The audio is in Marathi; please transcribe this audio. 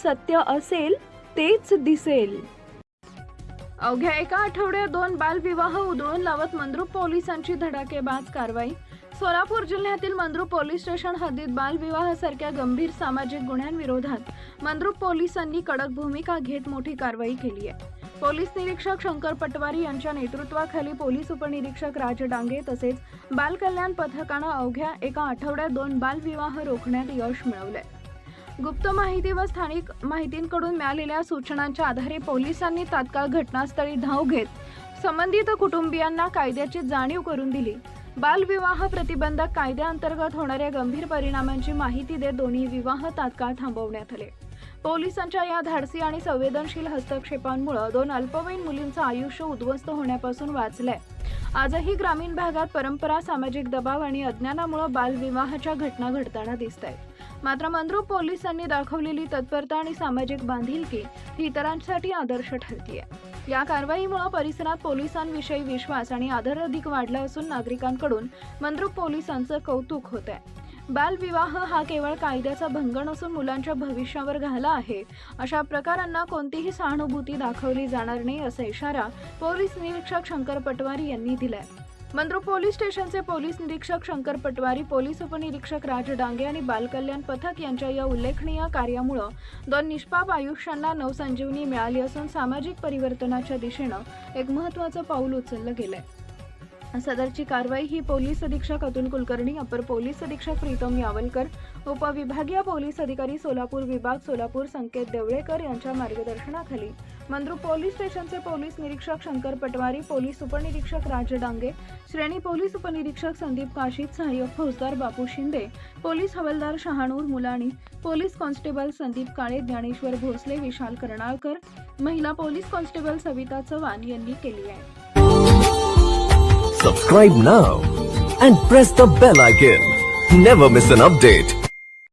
सत्य असेल तेच दिसेल. अवघ्या एका आठवड्यात 2 बालविवाह उधळून लावत मंद्रुप पोलिसांची धडाकेबाज कारवाई. सोलापूर जिल्ह्यातील मंद्रुप पोलीस स्टेशन हद्दीत बालविवाहासारख्या गंभीर सामाजिक गुन्ह्यांविरोधात मंद्रुप पोलिसांनी कडक भूमिका घेत मोठी कारवाई केली आहे. पोलीस निरीक्षक शंकर पटवारी यांच्या नेतृत्वाखाली पोलीस उपनिरीक्षक राज डांगे तसेच बालकल्याण पथकानं अवघ्या एका आठवड्यात 2 बालविवाह रोखण्यात यश मिळवलंय. गुप्त माहिती व स्थानिक माहितींकडून मिळालेल्या सूचनांच्या आधारे पोलिसांनी तात्काळ घटनास्थळी धाव घेत संबंधित कुटुंबियांना कायद्याची जाणीव करून दिली. बालविवाह प्रतिबंधक कायद्याअंतर्गत होणाऱ्या गंभीर परिणामांची माहिती देत दोन्ही विवाह तात्काळ थांबवण्यात आले. पोलिसांच्या या धाडसी आणि संवेदनशील हस्तक्षेपांमुळे 2 अल्पवयीन मुलींचं आयुष्य उद्ध्वस्त होण्यापासून वाचलंय. आजही ग्रामीण भागात परंपरा, सामाजिक दबाव आणि अज्ञानामुळे बालविवाहाच्या घटना घडताना दिसतायत. मात्र मंद्रुप पोलिसांनी दाखवलेली तत्परता आणि सामाजिक बांधिलकी ही इतरांसाठी आदर्श ठरतीये. या कारवाईमुळे परिसरात पोलिसांविषयी विश्वास आणि आदर अधिक वाढला असून नागरिकांकडून मंद्रुप पोलिसांचं कौतुक होत आहे. बालविवाह हा केवळ कायद्याचा भंग नसून मुलांच्या भविष्यावर घाला आहे. अशा प्रकारांना कोणतीही सहानुभूती दाखवली जाणार नाही असा इशारा पोलीस निरीक्षक शंकर पटवारी यांनी दिलाय. मंद्रुप पोलीस स्टेशनचे पोलीस निरीक्षक शंकर पटवारी, पोलीस उपनिरीक्षक राज डांगे आणि बालकल्याण पथक यांच्या या उल्लेखनीय कार्यामुळे 2 निष्पाप आयुष्यांना नवसंजीवनी मिळाली असून सामाजिक परिवर्तनाच्या दिशेनं एक महत्त्वाचं पाऊल उचललं गेलंय. सदरची कारवाई ही पोलीस अधीक्षक अतुल कुलकर्णी, अपर पोलीस अधीक्षक प्रीतम यावलकर, उपविभागीय पोलीस अधिकारी सोलापूर विभाग सोलापूर संकेत देवळेकर यांच्या मार्गदर्शनाखाली मंद्रुप पोलीस स्टेशनचे पोलीस निरीक्षक शंकर पटवारी, पोलीस उपनिरीक्षक राज डांगे, श्रेणी पोलीस उपनिरीक्षक संदीप काशीद, सहाय्यक फौजदार बापू शिंदे, पोलीस हवालदार शहानूर मुलाणी, पोलीस कॉन्स्टेबल संदीप काळे, ज्ञानेश्वर भोसले, विशाल कर्नाळकर, महिला पोलीस कॉन्स्टेबल सविता चव्हाण यांनी केली आहे. Subscribe now and press the bell icon. Never miss an update.